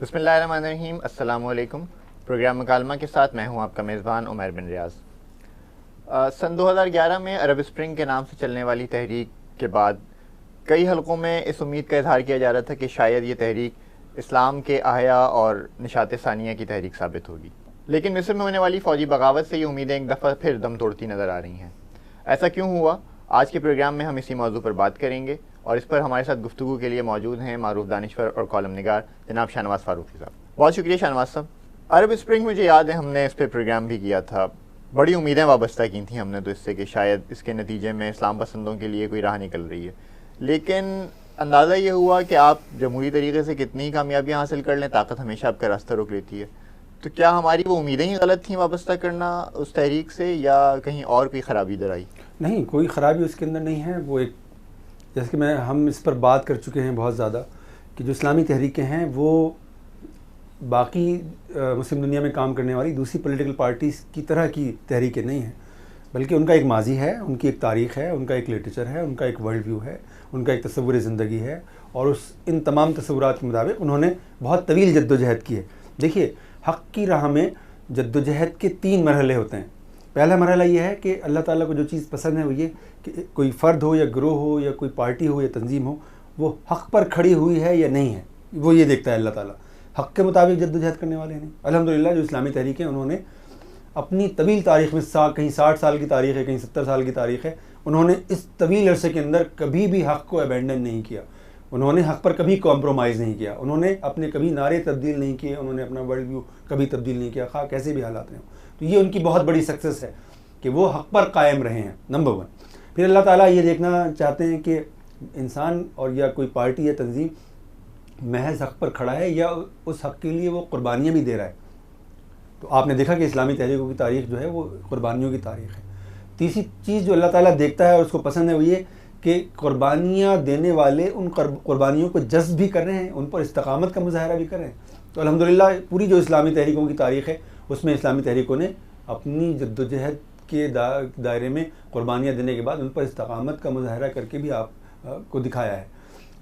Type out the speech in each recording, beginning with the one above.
बिस्मिल्लाहिर्रहमानिर्रहीम। अस्सलामुअलैकुम। प्रोग्राम मुकालमा के साथ मैं हूं आपका मेज़बान उमर बिन रियाज। सन 2011 में अरब स्प्रिंग के नाम से चलने वाली तहरीक के बाद कई हलकों में इस उम्मीद का इजहार किया जा रहा था कि शायद ये तहरीक इस्लाम के आया और निशात सानिया की तहरीक साबित होगी, लेकिन मिस्र में होने वाली फ़ौजी बगावत से ये उम्मीदें एक दफ़ा फिर दम तोड़ती नज़र आ रही हैं। ऐसा क्यों हुआ? आज के प्रोग्राम में हम इसी मौजू पर बात करेंगे और इस पर हमारे साथ गुफ्तगू के लिए मौजूद हैं मारूफ दानिश्वर और कॉलम निगार जनाब शाहनवाज फारूकी साहब। बहुत शुक्रिया शाहनवाज साहब। अरब स्प्रिंग मुझे याद है हमने इस पर प्रोग्राम भी किया था, बड़ी उम्मीदें वाबस्ता की थी हमने तो इससे कि शायद इसके नतीजे में इस्लाम पसंदों के लिए कोई राह निकल रही है, लेकिन अंदाज़ा ये हुआ कि आप जमहूरी तरीके से कितनी ही कामयाबियाँ हासिल कर लें, ताकत हमेशा आपका रास्ता रोक लेती है। तो क्या हमारी वो उम्मीदें ही गलत थीं वाबस्ता करना उस तहरीक से, या कहीं और कोई ख़राबी इधर आई? नहीं, कोई ख़राबी उसके अंदर नहीं है। वो एक जैसे कि हम इस पर बात कर चुके हैं बहुत ज़्यादा कि जो इस्लामी तहरीकें हैं वो बाकी मुस्लिम दुनिया में काम करने वाली दूसरी पॉलिटिकल पार्टीज़ की तरह की तहरीकें नहीं हैं, बल्कि उनका एक माजी है, उनकी एक तारीख़ है, उनका एक लिटरेचर है, उनका एक वर्ल्ड व्यू है, उनका एक तस्वुर ज़िंदगी है, और इन तमाम तस्वुरात के मुताबिक उन्होंने बहुत तवील जद्दोजहद की है। देखिए, हक़ की राह में जद्दोजहद के 3 मरहले होते हैं। पहला मरहला ये है कि अल्लाह ताला को जो चीज़ पसंद है वो ये कि कोई फ़र्द हो या ग्रोह हो या कोई पार्टी हो या तंजीम हो, वो हक़ पर खड़ी हुई है या नहीं है, वो ये देखता है अल्लाह ताला। हक़ के मुताबिक जद्दोजहद करने वाले हैं नहीं। अल्हम्दुलिल्लाह जो इस्लामी तहरीकें उन्होंने अपनी तवील तारीख़ में कहीं 60 साल की तारीख़ है, कहीं 70 साल की तारीख़ है, उन्होंने इस तवील अरसे के अंदर कभी भी हक़ को अबैंडन नहीं किया, उन्होंने हक़ पर कभी कॉम्प्रोमाइज़ नहीं किया, उन्होंने अपने कभी नारे तब्दील नहीं किए, उन्होंने अपना वर्ल्ड व्यू कभी तब्दील नहीं किया, खा कैसे भी हालात रहे हों। तो ये उनकी बहुत बड़ी सक्सेस है कि वो हक़ पर कायम रहे हैं, नंबर 1। फिर अल्लाह ताला ये देखना चाहते हैं कि इंसान और या कोई पार्टी या तंजीम महज हक़ पर खड़ा है या उस हक़ के लिए वो कुर्बानियाँ भी दे रहा है। तो आपने देखा कि इस्लामी तहरीकों की तारीख़ जो है वो कुर्बानियों की तारीख़ है। तीसरी चीज़ जो अल्लाह ताला देखता है और उसको पसंद है वो ये कि कुर्बानियाँ देने वाले उन कुर्बानियों को जज़्ब भी कर रहे हैं, उन पर इस्तक़ामत का मुज़ाहरा भी कर रहे हैं। तो अल्हम्दुलिल्लाह पूरी जो इस्लामी तहरीकों की तारीख़ है उसमें इस्लामी तहरीकों ने अपनी जद्दोजहद के दायरे में कुर्बानियाँ देने के बाद उन पर इस्तक़ामत का मुज़ाहरा करके भी आप को दिखाया है।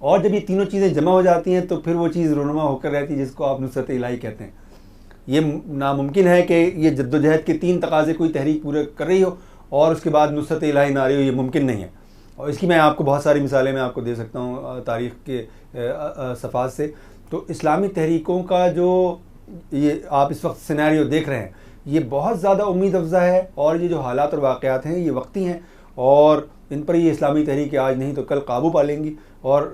और जब ये तीनों चीज़ें जमा हो जाती हैं तो फिर वो चीज़ रोनुमा होकर रहती है जिसको आप नुसरत इलाही कहते हैं। ये नामुमकिन है कि ये जद्दोजहद के 3 तकाज़े कोई तहरीक पूरे कर रही हो और उसके बाद नुसरत इलाही ना आ रही हो, ये मुमकिन नहीं है। और इसकी मैं आपको बहुत सारी मिसालें मैं आपको दे सकता हूँ तारीख़ के सफ़ात से। तो इस्लामी तहरीकों का जो ये आप इस वक्त सिनेरियो देख रहे हैं ये बहुत ज़्यादा उम्मीद अफ़ज़ा है, और ये जो हालात और वाक़यात हैं ये वक्ती हैं और इन पर ये इस्लामी तहरीकें आज नहीं तो कल काबू पा लेंगी, और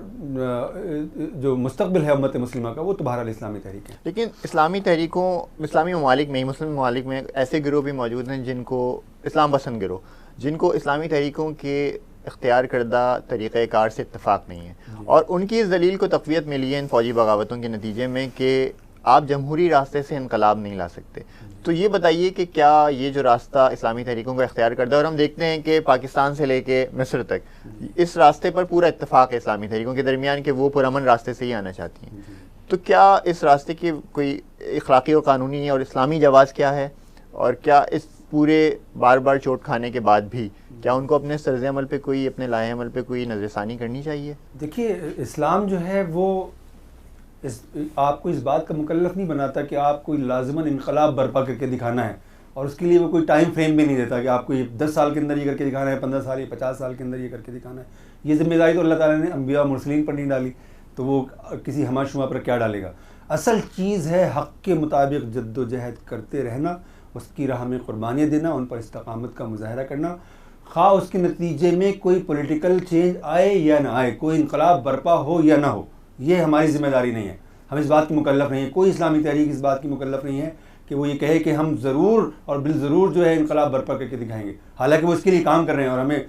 जो मुस्तक़बिल है उम्मत मुस्लिमा का वो तो बहरहाल इस्लामी तहरीक है। लेकिन इस्लामी तहरीकों इस्लामी ममालिक में, मुस्लिम ममालिक में ऐसे गिरोह भी मौजूद हैं जिनको इस्लाम पसंद गिरोह, जिनको इस्लामी तहरीकों के इख्तियार करदा तरीक़ाकार से इत्तफ़ाक़ नहीं है, और उनकी इस दलील को तक़वियत मिली है इन फ़ौजी बगावतों के नतीजे में कि आप जमहूरी रास्ते से इनकलाब नहीं ला सकते। तो ये बताइए कि क्या ये जो रास्ता इस्लामी तहरीकों का इख्तियार करता है, और हम देखते हैं कि पाकिस्तान से लेके मिस्र तक इस रास्ते पर पूरा इत्तफ़ाक़ है इस्लामी तहरीकों के दरमियान कि वो पुरअमन रास्ते से ही आना चाहती हैं, तो क्या इस रास्ते की कोई अखलाक़ी और क़ानूनी और इस्लामी जवाज़ क्या है, और क्या इस पूरे बार बार चोट खाने के बाद भी क्या उनको अपने तर्ज़ अमल पे कोई, अपने लाए अमल पे कोई नज़रसानी करनी चाहिए? देखिए, इस्लाम जो है वो आपको इस बात का मुकल्लफ़ नहीं बनाता कि आप कोई लाज़िमन इनक़लाब बर्पा करके दिखाना है, और उसके लिए वो कोई टाइम फ्रेम भी नहीं देता कि आपको ये 10 साल के अंदर ये करके दिखाना है, 15 साल या 50 साल के अंदर ये करके दिखाना है। ये ज़िम्मेदारी तो अल्लाह ताला ने अंबिया और मुरसलीन पर नहीं डाली, तो वो किसी हमाशुमा पर क्या डालेगा। असल चीज़ है हक़ के मुताबिक जद्दोजहद करते रहना, उसकी राह में कुर्बानियाँ देना, उन पर इस्तक़ामत का मुज़ाहरा करना, खा उसके नतीजे में कोई पॉलिटिकल चेंज आए या ना आए, कोई इनक़लाब बर्पा हो या ना हो, ये हमारी ज़िम्मेदारी नहीं है। हम इस बात की मुकल्लफ़ नहीं है, कोई इस्लामी तहरीक इस बात की मुकल्लफ़ नहीं है कि वो ये कहे कि हम ज़रूर और बिल ज़रूर जो है इनक़लाब बर्पा करके दिखाएंगे। हालांकि वो इसके लिए काम कर रहे हैं और हमें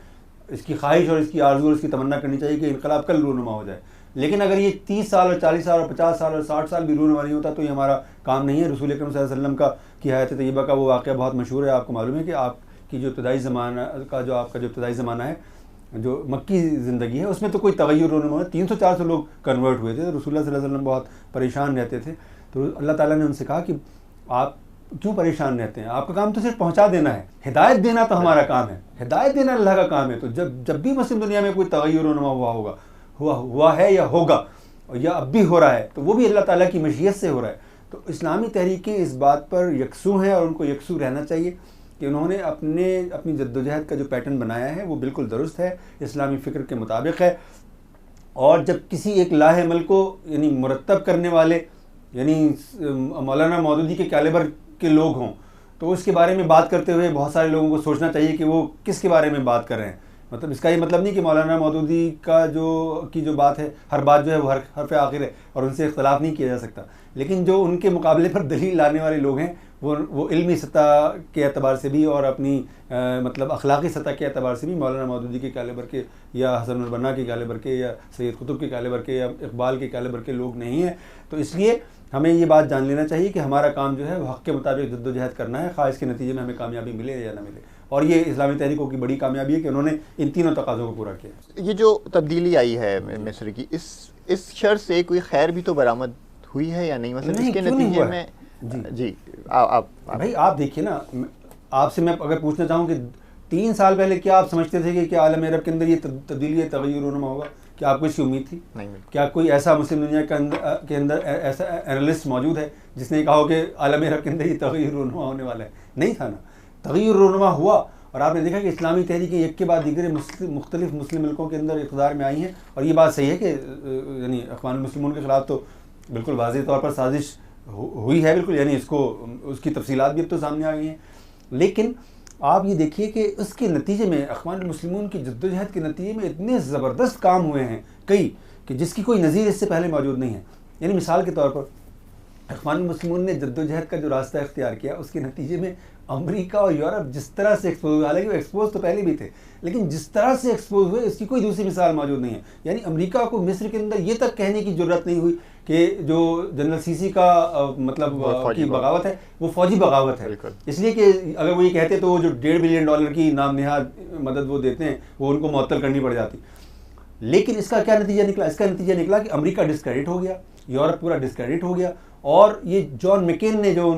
इसकी ख्वाहिश और इसकी आरज़ू और इसकी तमन्ना करनी चाहिए कि इनक़लाब कल रूनुमा हो जाए। लेकिन अगर ये 30 साल और 40 साल और 50 साल और 60 साल भी रूनुमा नहीं होता तो ये हमारा काम नहीं है। रसूल अकरम सल्लल्लाहु अलैहि वसल्लम की हयात तय्यबा का वो वाक़या बहुत मशहूर है। आपको मालूम है कि आपकी जो इब्तदाई ज़माना का जो आपका जो इब्तदाई ज़माना है, जो मक्की ज़िंदगी है, उसमें तो कोई तग़य्युर रूनुमा है, 300-400 लोग कन्वर्ट हुए थे। तो रसूलुल्लाह सल्लल्लाहु अलैहि वसल्लम बहुत परेशान रहते थे। तो अल्लाह ताला ने उनसे कहा कि आप क्यों परेशान रहते हैं, आपका काम तो सिर्फ पहुंचा देना है, हिदायत देना तो हमारा काम है, हिदायत देना अल्लाह का काम है। तो जब भी मुस्लिम दुनिया में कोई तग़य्युर रूनुमा हुआ है या होगा, या अब भी हो रहा है, तो वो भी अल्लाह ताला की मशीयत से हो रहा है। तो इस्लामी तहरीकें इस बात पर यकसू हैं और उनको यकसू रहना चाहिए कि उन्होंने अपनी जद्दोजहद का जो पैटर्न बनाया है वो बिल्कुल दुरुस्त है, इस्लामी फ़िक्र के मुताबिक है। और जब किसी एक लाहेमल को यानी मुरतब करने वाले यानी मौलाना मौदूदी के कैलिबर के लोग हों, तो उसके बारे में बात करते हुए बहुत सारे लोगों को सोचना चाहिए कि वो किसके बारे में बात कर रहे हैं। मतलब इसका ये मतलब नहीं कि मौलाना मौदूदी का जो बात है, हर बात जो है वो हरफ आखिर है और उनसे इख्तलाफ नहीं किया जा सकता, लेकिन जो उनके मुकाबले पर दलील लाने वाले लोग हैं वो इल्मी सतह के एतबार से भी और अपनी मतलब अखलाक़ी सतह के एतबार से भी मौलाना मौदूदी के कैलिबर के या हसन अल-बन्ना के कैलिबर के या सैयद कुतुब के कैलिबर के या इकबाल के कैलिबर के लोग नहीं हैं। तो इसलिए हमें ये बात जान लेना चाहिए कि हमारा काम जो है वो हक़ के मुताबिक जद्दोजहद करना है, ख़ास के नतीजे में हमें कामयाबी मिले या ना मिले। और ये इस्लामी तहरीकों की बड़ी कामयाबी है कि उन्होंने इन तीनों तकाज़ों को पूरा किया। ये जो तब्दीली आई है मिस्र की, इस शर्त से कोई खैर भी तो बरामद हुई है या नहीं? मतलब इसके नतीजे में जी आप भाई आप देखिए ना, आपसे मैं अगर पूछना चाहूँ कि 3 साल पहले क्या आप समझते थे कि क्या आलम अरब के अंदर ये तब्दीली तग़य्युर रूनुमा होगा? क्या आपको इसकी उम्मीद थी? नहीं। क्या कोई ऐसा मुस्लिम दुनिया के अंदर ऐसा एनालिस्ट मौजूद है जिसने कहा हो कि आलम अरब के अंदर ये तग़य्युर रूनुमा होने वाला है? नहीं था ना, तग़य्युर रूनुमा हुआ। और आपने देखा कि इस्लामी तहरीकें एक के बाद दीगर मुख्तलिफ मुस्लिम मुल्कों के अंदर इक़्तिदार में आई हैं। और ये बात सही है कि यानी अख़वानुल मुस्लिमून के ख़िलाफ़ तो बिल्कुल वाज़ेह तौर पर साजिश हुई है, बिल्कुल, यानी उसकी तफसीलात भी अब तो सामने आ गई हैं। लेकिन आप ये देखिए कि उसके नतीजे में अख़वानुल मुस्लिमून की जद्दोजहद के नतीजे में इतने ज़बरदस्त काम हुए हैं कई कि जिसकी कोई नज़ीर इससे पहले मौजूद नहीं है। यानी मिसाल के तौर पर अख़वानुल मुस्लिमून ने जद्दोजहद का जो रास्ता इख्तियार किया, उसके नतीजे में अमेरिका और यूरोप जिस तरह से एक्सपोज हुए, हालांकि वो एक्सपोज तो पहले भी थे, लेकिन जिस तरह से एक्सपोज हुए इसकी कोई दूसरी मिसाल मौजूद नहीं है। यानी अमेरिका को मिस्र के अंदर ये तक कहने की ज़रूरत नहीं हुई कि जो जनरल सीसी का मतलब की बगावत है वो फ़ौजी बगावत है, इसलिए कि अगर वो ये कहते तो वो जो $1.5 बिलियन की नाम निहाद मदद वो देते हैं वो उनको मुअत्तल करनी पड़ जाती। लेकिन इसका क्या नतीजा निकला? इसका नतीजा निकला कि अमेरिका डिस्क्रेडिट हो गया, यूरोप पूरा डिस्क्रेडिट हो गया। और ये जॉन मैकेन ने, जो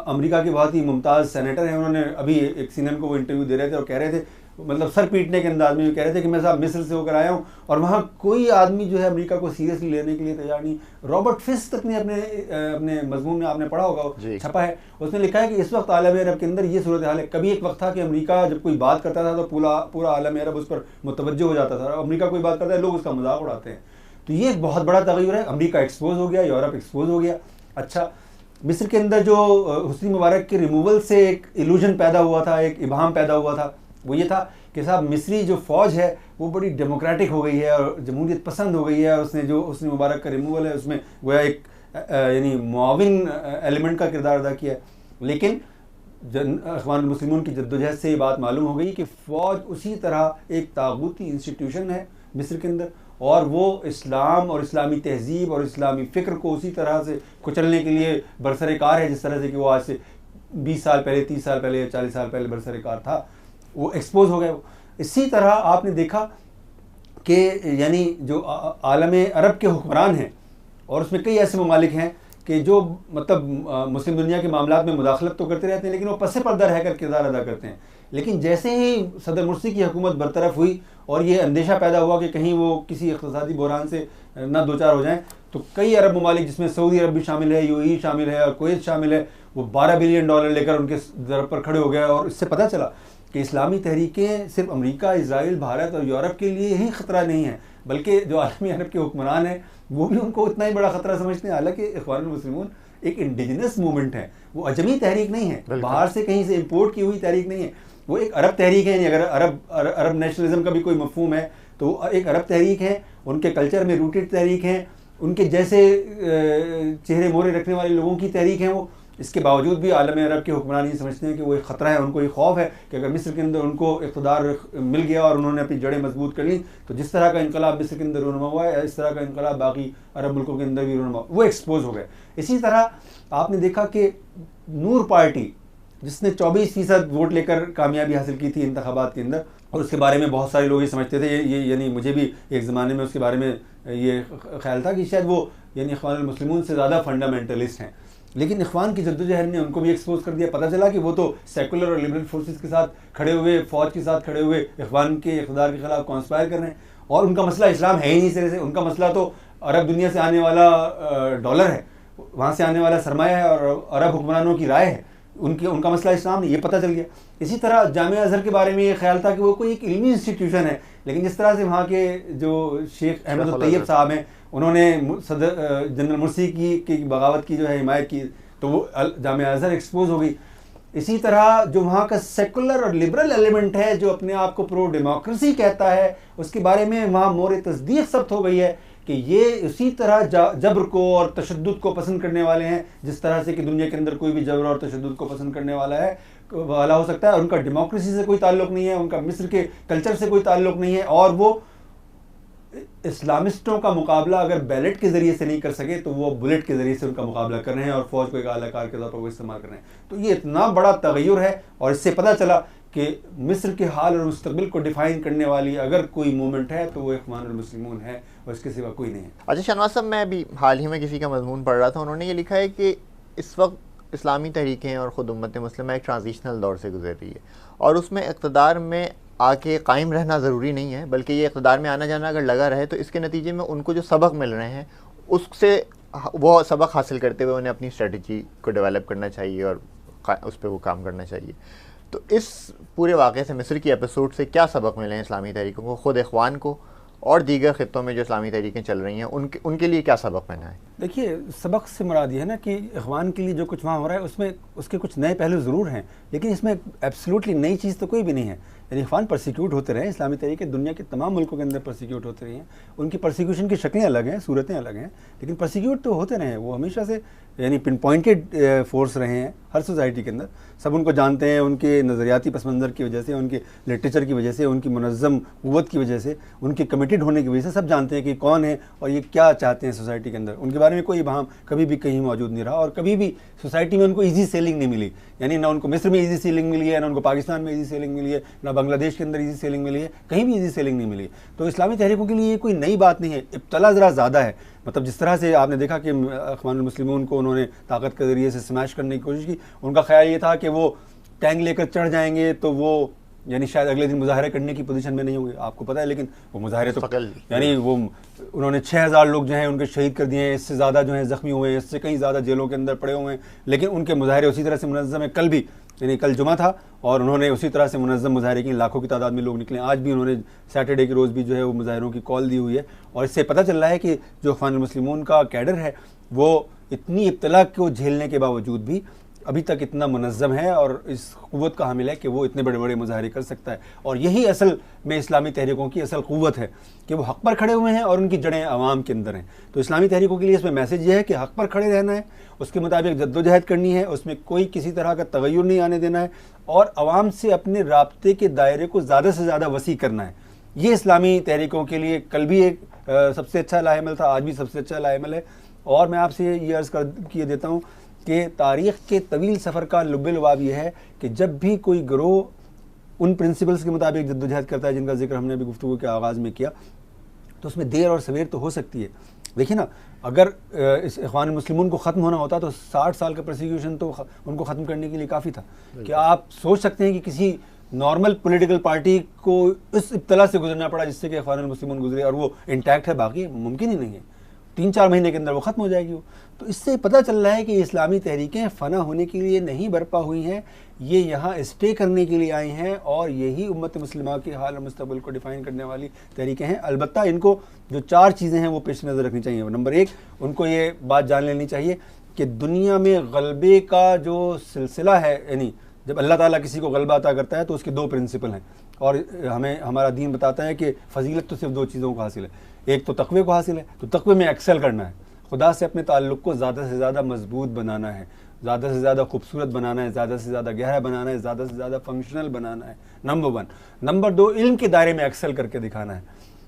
अमेरिका के बहुत ही मुमताज़ सेनेटर हैं, उन्होंने अभी एक CNN को वो इंटरव्यू दे रहे थे और कह रहे थे, मतलब सर पीटने के अंदाज में कह रहे थे कि मैं साहब मिस्र से होकर आया हूँ और वहाँ कोई आदमी जो है अमेरिका को सीरियसली लेने के लिए तैयार नहीं। रॉबर्ट फिस्क तक ने अपने मजमून में, आपने पढ़ा होगा, छपा है, उसने लिखा है कि इस वक्त आलम अरब के अंदर ये सूरत हाल है। कभी एक वक्त था कि अमेरिका जब कोई बात करता था तो पूरा आलम अरब उस पर मुतवज्जो हो जाता था। अमेरिका कोई बात करता है, लोग उसका मजाक उड़ाते हैं। तो ये एक बहुत बड़ा तग़य्युर है। अमेरिका एक्सपोज हो गया, यूरोप एक्सपोज हो गया। अच्छा, मिस्र के अंदर जो हुस्नी मुबारक के रिमूवल से एक इल्यूजन पैदा हुआ था, एक इबाहम पैदा हुआ था, वो ये था कि साहब मिस्री जो फ़ौज है वो बड़ी डेमोक्रेटिक हो गई है और जमहूरियत पसंद हो गई है। उसने जो हुस्नी मुबारक का रिमूवल है उसमें गोया एक यानी मुआविन एलिमेंट का किरदार अदा किया है। लेकिन अख़वानुल मुस्लिमून की जद्दोजहद से ये बात मालूम हो गई कि फ़ौज उसी तरह एक तागूती इंस्टीट्यूशन है मिस्र के अंदर, और वो इस्लाम और इस्लामी तहजीब और इस्लामी फ़िक्र को उसी तरह से कुचलने के लिए बरसरेकार है जिस तरह से कि वो आज से 20 साल पहले, 30 साल पहले या 40 साल पहले बरसरेकार था। वो एक्सपोज हो गया। इसी तरह आपने देखा कि यानी जो आलम अरब के हुक्मरान हैं, और उसमें कई ऐसे ममालिक हैं कि जो मतलब मुस्लिम दुनिया के मामलात में मुदाखलत तो करते रहते हैं, लेकिन वो पसे पर्दा रहकर किरदार अदा करते हैं। लेकिन जैसे ही सदर मुर्सी की हुकूमत बरतरफ हुई और ये अंदेशा पैदा हुआ कि कहीं वो किसी इक़्तिसादी बहरान से ना दो चार हो जाएं, तो कई अरब ममालिक, जिसमें सऊदी अरब भी शामिल है, यूएई शामिल है और कुवैत शामिल है, वो $12 बिलियन लेकर उनके ज़रब पर खड़े हो गए। और इससे पता चला कि इस्लामी तहरीकें सिर्फ अमेरिका, इजराइल, भारत और यूरोप के लिए ही ख़तरा नहीं है, बल्कि जो आलमी अरब के हुक्मरान हैं वो भी उनको उतना ही बड़ा ख़तरा समझते हैं। हालांकि इख़वानुल मुस्लिमून एक इंडिजिनस मूवमेंट है, वो अजमी तहरीक नहीं है, बाहर से कहीं से इम्पोर्ट की हुई तहरीक नहीं है, वो एक अरब तहरीक है। अगर अरब नेशनलिज्म का भी कोई मफहूम है तो एक अरब तहरीक है, उनके कल्चर में रूटेड तहरीक है, उनके जैसे चेहरे मोहरे रखने वाले लोगों की तहरीक है वो। इसके बावजूद भी आलम अरब के हुक्मरान ये समझते हैं कि वो एक ख़तरा है, उनको ये खौफ है कि अगर मिस्र के अंदर उनको इक़्तिदार मिल गया और उन्होंने अपनी जड़ें मजबूत कर ली तो जिस तरह का इनकलाब मिस्र के अंदर रूनुमा हुआ है, इस तरह का इनकलाब बाकी अरब मुल्कों के अंदर भी रूनुमा, वो एक्सपोज हो गए। इसी तरह आपने देखा कि नूर पार्टी, जिसने 24% वोट लेकर कामयाबी हासिल की थी इंतखाबात के अंदर, और उसके बारे में बहुत सारे लोग ये समझते थे, ये यानी मुझे भी एक ज़माने में उसके बारे में ये ख्याल था कि शायद वो यानी इख़वानुल मुस्लिमून से ज़्यादा फंडामेंटलिस्ट हैं। लेकिन इख़वान की जद्दोजहद ने उनको भी एक्सपोज कर दिया। पता चला कि वो तो सेकुलर और लिबरल फोर्सेस के साथ खड़े हुए, फ़ौज के साथ खड़े हुए इख़वान के इक़्तिदार के ख़िलाफ़ कॉन्स्पायर कर रहे हैं, और उनका मसला इस्लाम है ही नहीं सिरे से। उनका मसला तो अरब दुनिया से आने वाला डॉलर है, वहाँ से आने वाला सरमाया है और अरब हुक्मरानों की राय है, उनका मसला इस्लाम नहीं, ये पता चल गया। इसी तरह जामिया अज़हर के बारे में ये ख्याल था कि वो कोई एक इल्मी इंस्टीट्यूशन है, लेकिन जिस तरह से वहाँ के जो शेख अहमद तैयब साहब हैं, उन्होंने जनरल मुर्सी की बगावत की जो है हिमायत की, तो वो जामिया अज़हर एक्सपोज हो गई। इसी तरह जो वहाँ का सेकुलर और लिबरल एलिमेंट है, जो अपने आप को प्रो डेमोक्रेसी कहता है, उसके बारे में वहाँ मोर तस्दीक सब्त हो गई है कि ये उसी तरह जबर को और तशद्दुद को पसंद करने वाले हैं, जिस तरह से कि दुनिया के अंदर कोई भी जबर और तशद्दुद को पसंद करने वाला हो सकता है। उनका डेमोक्रेसी से कोई ताल्लुक़ नहीं है, उनका मिस्र के कल्चर से कोई ताल्लुक़ नहीं है, और वो इस्लामिस्टों का मुकाबला अगर बैलेट के ज़रिए से नहीं कर सके तो वो बुलेट के ज़रिए से उनका मुकाबला कर रहे हैं और फ़ौज को एक आलाकार के तौर पर वो इस्तेमाल कर रहे हैं। तो ये इतना बड़ा तगय्युर है, और इससे पता चला कि मिस्र के हाल और मुस्तक़बिल को डिफ़ाइन करने वाली अगर कोई मूवमेंट है तो वो इख्वानुल मुस्लिमून है, और इसके सिवा कोई नहीं है। अच्छा शहनवाज साहब, मैं अभी हाल ही में किसी का मज़मून पढ़ रहा था, उन्होंने ये लिखा है कि इस वक्त इस्लामी तहरीकें और ख़ुद उम्मत मुस्लिमा एक ट्रांजिशनल दौर से गुजर रही है, और उसमें इक़्तिदार में आके कायम रहना ज़रूरी नहीं है, बल्कि ये इक़्तिदार में आना जाना अगर लगा रहे तो इसके नतीजे में उनको जो सबक मिल रहे हैं उससे वो सबक हासिल करते हुए उन्हें अपनी स्ट्रेटजी को डेवलप करना चाहिए और उस पर वो काम करना चाहिए। तो इस पूरे वाक़े से, मिस्र की एपिसोड से क्या सबक मिले हैं इस्लामी तहरीकों को, ख़ुद इख़वान को और दीगर ख़ित्तों में जो इस्लामी तहरीकें चल रही हैं उनके लिए क्या सबक मिला है? देखिए, सबक से मुराद ये है ना कि इख़वान के लिए जो कुछ वहाँ हो रहा है उसमें उसके कुछ नए पहलू ज़रूर हैं, लेकिन इसमें एब्सोल्युटली नई चीज़ तो कोई भी नहीं है। यानी इख़वान परसिक्यूट होते रहे, इस्लामी तहरीके दुनिया के तमाम मुल्कों के अंदर परसिक्यूट होते रहे हैं, उनकी परसिक्यूशन की शक्लें अलग हैं, सूरतें अलग हैं, लेकिन परसिक्यूट तो होते रहे हैं। वो हमेशा से यानी पिन पॉइंटेड फोर्स रहे हैं हर सोसाइटी के अंदर, सब उनको जानते हैं, उनके नज़रियाती पस मंज़र की वजह से, उनके लिटरेचर की वजह से, उनकी मुनज़्ज़म क़ुव्वत की वजह से, उनके कमिटेड होने की वजह से सब जानते हैं कि कौन है और ये क्या चाहते हैं सोसाइटी के अंदर। उनके बारे में कोई वहाँ कभी भी कहीं मौजूद नहीं रहा, और कभी भी सोसाइटी में उनको ईजी सेलिंग नहीं मिली। यानी ना उनको मिस्र में ईजी सेलिंग मिली है, ना उनको पाकिस्तान में ईजी सेलिंग मिली है, ना बांग्लादेश के अंदर ईजी सेलिंग मिली है, कहीं भी ईजी सेलिंग नहीं मिली। तो इस्लामी तहरीकों के लिए ये कोई नई बात नहीं है, इब्तला ज़रा ज़्यादा है। मतलब जिस तरह से आपने देखा कि इख़वानुल मुस्लिमून को उन्होंने ताकत के ज़रिए से स्मैश करने की कोशिश की, उनका ख्याल ये था कि वो टैंक लेकर चढ़ जाएंगे तो वो यानी शायद अगले दिन मुजाहरे करने की पोजीशन में नहीं होंगे, आपको पता है। लेकिन वो मुजाहरे तो यानी वो उन्होंने 6000 लोग जो हैं उनके शहीद कर दिए हैं, इससे ज़्यादा जो हैं ज़ख्मी हुए हैं, इससे कहीं ज़्यादा जेलों के अंदर पड़े हुए हैं, लेकिन उनके मुजाहरे उसी तरह से मुनज़्ज़म है। कल भी यानी कल जुमा था और उन्होंने उसी तरह से मुनज़्ज़म मुजाहरे की, लाखों की तादाद में लोग निकले। आज भी उन्होंने सैटरडे के रोज़ भी जो है वो मुजाहरों की कॉल दी हुई है, और इससे पता चल रहा है कि जो इख़वानुल मुस्लिमून का कैडर है वो इतनी इब्तला को झेलने के बावजूद भी अभी तक इतना मुनज़्ज़म है और इस क़ुव्वत का हामिल है कि वो इतने बड़े बड़े मुजाहरे कर सकता है। और यही असल में इस्लामी तहरीकों की असल क़ुव्वत है कि वो हक़ पर खड़े हुए हैं और उनकी जड़ें आवाम के अंदर हैं। तो इस्लामी तहरीकों के लिए इसमें मैसेज ये है कि हक़ पर खड़े रहना है, उसके मुताबिक जद्दोजहद करनी है, उसमें कोई किसी तरह का तगय्युर नहीं आने देना है, और आवाम से अपने राब्ते के दायरे को ज़्यादा से ज़्यादा वसी करना है। ये इस्लामी तहरीकों के लिए कल भी एक सबसे अच्छा लाएमल था, आज भी सबसे अच्छा लाएमल है। और मैं आपसे ये अर्ज़ कर किए देता हूँ कि तारीख़ के तवील सफ़र का लुब्ब-ए-लुबाब ये है कि जब भी कोई गिरोह उन प्रिंसिपल्स के मुताबिक जद्दोजहद करता है जिनका जिक्र हमने अभी गुफ्तगू के आगाज़ में किया, तो उसमें देर और सवेर तो हो सकती है। देखिए ना, अगर इस इख़वानुल मुस्लिमून को ख़त्म होना होता तो 60 साल का प्रोसिक्यूशन तो उनको ख़त्म करने के लिए काफ़ी था। क्या आप सोच सकते हैं कि किसी नॉर्मल पॉलिटिकल पार्टी को इस इब्तला से गुजरना पड़ा जिससे कि इख़वानुल मुस्लिमून गुजरे और वो इंटैक्ट है? बाकी मुमकिन ही नहीं है, 3-4 महीने के अंदर वो ख़त्म हो जाएगी वो। तो इससे पता चल रहा है कि इस्लामी तहरीकें फ़ना होने के लिए नहीं बरपा हुई हैं, ये यहाँ स्टे करने के लिए आई हैं, और यही उम्मत मुस्लिमा के हाल और मुस्तक़बिल को डिफ़ाइन करने वाली तहरीकें हैं। अलबत्ता इनको जो 4 चीज़ें हैं वो पेश नज़र रखनी चाहिए। नंबर 1, उनको ये बात जान लेनी चाहिए कि दुनिया में गलबे का जो सिलसिला है, यानी जब अल्लाह ताला किसी को गलबा अता करता है तो उसके 2 प्रिंसिपल हैं, और हमें हमारा दीन बताता है कि फ़जीलत तो सिर्फ 2 चीज़ों को हासिल है। एक तो तक़वे को हासिल है, तो तक़वे में एक्सेल करना है, खुदा से अपने ताल्लुक़ को ज़्यादा से ज़्यादा मजबूत बनाना है, ज़्यादा से ज़्यादा खूबसूरत बनाना है, ज़्यादा से ज़्यादा गहरा बनाना है, ज़्यादा से ज़्यादा फंक्शनल बनाना है, नंबर 1। नंबर 2, इल्म के दायरे में एक्सेल करके दिखाना है।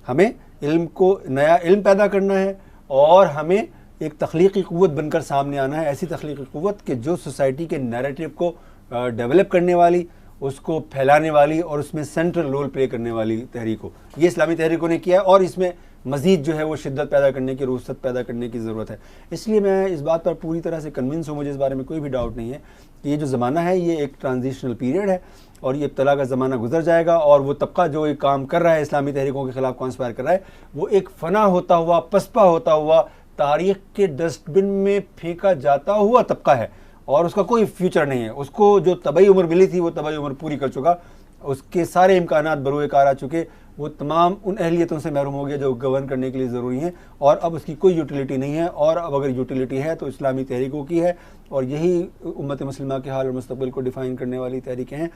हमें इल्म को, नया इल्म पैदा करना है, और हमें एक तख्लीक़ी क़ुव्वत बनकर सामने आना है, ऐसी तख्लीक़ी क़ुव्वत कि जो सोसाइटी के नैरेटिव को डेवलप करने वाली उसको फैलाने वाली और उसमें सेंट्रल रोल प्ले करने वाली तहरीक हो। ये इस्लामी तहरीकों ने किया है और इसमें मज़ीद जो है वो शिद्दत पैदा करने की, रूसत पैदा करने की ज़रूरत है। इसलिए मैं इस बात पर पूरी तरह से कन्विंस हूँ, मुझे इस बारे में कोई भी डाउट नहीं है कि ये जो ज़माना है ये एक ट्रांजिशनल पीरियड है और ये इब्तला का ज़माना गुजर जाएगा और वो तबका जो एक काम कर रहा है इस्लामी तहरीकों के ख़िलाफ़ कॉन्स्पायर कर रहा है, वो एक फ़ना होता हुआ, पसपा होता हुआ, तारीख़ के डस्टबिन में फेंका जाता हुआ तबका है और उसका कोई फ्यूचर नहीं है। उसको जो तबई उम्र मिली थी वो तबई उम्र पूरी कर चुका, उसके सारे इम्कानात बरूए कार आ चुके, वो तमाम उन अहलियतों से महरूम हो गया जो गवर्न करने के लिए ज़रूरी हैं और अब उसकी कोई यूटिलिटी नहीं है। और अब अगर यूटिलिटी है तो इस्लामी तहरीकों की है और यही उम्मत मुस्लिमा के हाल और मुस्तक़बिल को डिफ़ाइन करने वाली तहरीकें हैं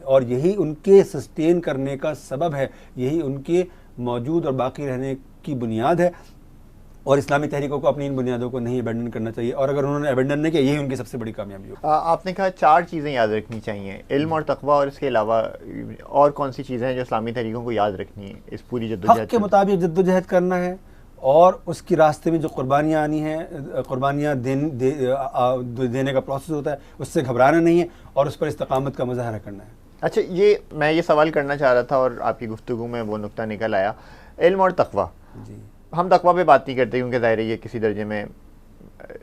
और यही उनके सस्टेन करने का सबब है, यही उनके मौजूद और बाकी रहने की बुनियाद है। और इस्लामी तहरीकों को अपनी इन बुनियादों को नहीं अबेंडन करना चाहिए और अगर उन्होंने अबेंडन नहीं किया, यही उनकी सबसे बड़ी कामयाबी हो। आपने कहा 4 चीज़ें याद रखनी चाहिए, इल्म और तकवा, और इसके अलावा और कौन सी चीज़ें हैं जो इस्लामी तहरीकों को याद रखनी है इस पूरी जद्दोजहद हक़ के मुताबिक जद्दोजहद करना है और उसके रास्ते में जो कुर्बानियाँ आनी हैं, कुर्बानियाँ देने का प्रोसेस होता है, उससे घबराना नहीं है और उस पर इस्तकामत का मुज़ाहरा करना है। अच्छा, ये मैं ये सवाल करना चाह रहा था और आपकी गुफ्तगू में वो नुक्ता निकल आया, इल्म और तकवा। जी, हम तकवा पे बात नहीं करते क्योंकि ज़ाहिर है ये किसी दर्जे में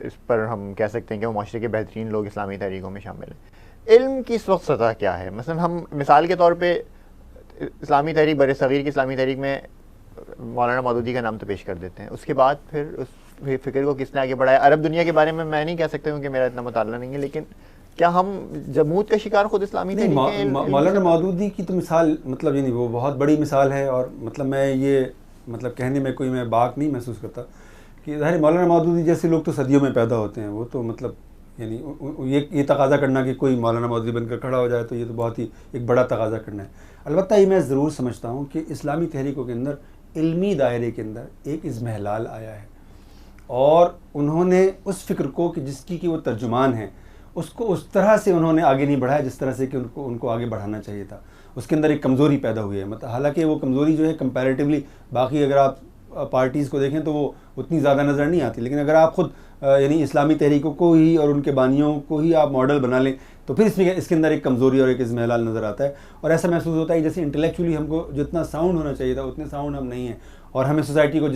इस पर हम कह सकते हैं कि वो माशरे के बेहतरीन लोग इस्लामी तहरीकों में शामिल हैं। इल्म की इस वक्त सतह क्या है? मसलन हम मिसाल के तौर पे इस्लामी तहरीक, बर सग़ीर की इस्लामी तहरीक में मौलाना मौदूदी का नाम तो पेश कर देते हैं, उसके बाद फिर उस फ़िक्र को किसने आगे बढ़ाया? अरब दुनिया के बारे में मैं नहीं कह सकता क्योंकि मेरा इतना मुताल्ला नहीं है, लेकिन क्या हम जमूत का शिकार खुद इस्लामी तहरीक? मौलाना मौदूदी की तो मिसाल मतलब यानी वो बहुत बड़ी मिसाल है और मतलब मैं ये मतलब कहने में कोई मैं बात नहीं महसूस करता कि ज़ाहिर मौलाना मौदूदी जैसे लोग तो सदियों में पैदा होते हैं, वो तो मतलब यानी ये तकाज़ा करना कि कोई मौलाना मौदूदी बनकर खड़ा हो जाए तो ये तो बहुत ही एक बड़ा तकाज़ा करना है। अलबत्ता ये मैं ज़रूर समझता हूँ कि इस्लामी तहरीकों के अंदर इल्मी दायरे के अंदर एक इज़्महलाल आया है और उन्होंने उस फ़िक्र को कि जिसकी कि वो तर्जुमान है उसको उस तरह से उन्होंने आगे नहीं बढ़ाया जिस तरह से कि उनको आगे बढ़ाना चाहिए था। उसके अंदर एक कमज़ोरी पैदा हुई है, मतलब हालांकि वो कमज़ोरी जो है कंपैरेटिवली बाकी अगर आप पार्टीज़ को देखें तो वो उतनी ज़्यादा नज़र नहीं आती, लेकिन अगर आप ख़ुद यानी इस्लामी तहरीकों को ही और उनके बानियों को ही आप मॉडल बना लें तो फिर इसके अंदर एक कमज़ोरी और एक इज़्महलाल नज़र आता है और ऐसा महसूस होता है जैसे इंटेलेक्चुअली हमको जितना साउंड होना चाहिए था उतने साउंड हम नहीं हैं और हमें सोसाइटी को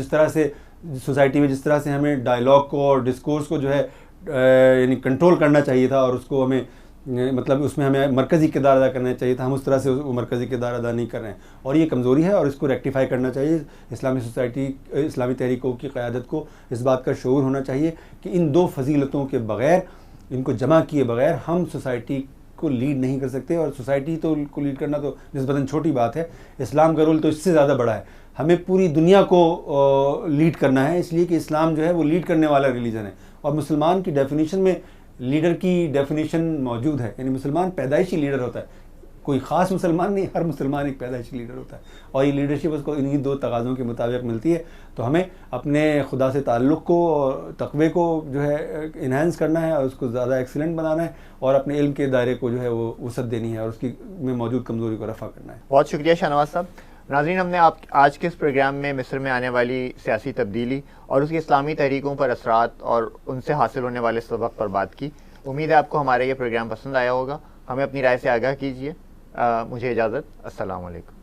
सोसाइटी में जिस तरह से हमें डायलॉग को और डिस्कोर्स को जो है यानी कंट्रोल करना चाहिए था और उसको हमें मतलब उसमें हमें मरकज़ी किरदार अदा करना चाहिए था, हम उस तरह से वो मरकज़ी किरदार अदा नहीं कर रहे हैं और ये कमज़ोरी है और इसको रेक्टिफाई करना चाहिए। इस्लामी तहरीकों की क़यादत को इस बात का शऊर होना चाहिए कि इन 2 फजीलतों के बग़ैर, इनको जमा किए बग़ैर हम सोसाइटी को लीड नहीं कर सकते और सोसाइटी तो को लीड करना तो निस्बतन छोटी बात है, इस्लाम का रोल तो इससे ज़्यादा बड़ा है। हमें पूरी दुनिया को लीड करना है, इसलिए कि इस्लाम जो है वो लीड करने वाला रिलीजन है और मुसलमान की डेफिनेशन में लीडर की डेफिनेशन मौजूद है, यानी मुसलमान पैदाइशी लीडर होता है, कोई ख़ास मुसलमान नहीं, हर मुसलमान एक पैदाइशी लीडर होता है और ये लीडरशिप उसको इन्हीं 2 तकाज़ों के मुताबिक मिलती है। तो हमें अपने खुदा से ताल्लुक़ को और तक़वे को जो है इन्हांस करना है और उसको ज़्यादा एक्सीलेंट बनाना है और अपने इल्म के दायरे को जो है वो वसअत देनी है और उसकी में मौजूद कमज़ोरी को रफ़ा करना है। बहुत शुक्रिया शाहनवाज़ साहब। नाज़रीन, हमने आज के इस प्रोग्राम में मिस्र में आने वाली सियासी तब्दीली और उसकी इस्लामी तहरीकों पर असरात और उनसे हासिल होने वाले सबक पर बात की। उम्मीद है आपको हमारा ये प्रोग्राम पसंद आया होगा। हमें अपनी राय से आगाह कीजिए। मुझे इजाज़त। अस्सलाम वालेकुम।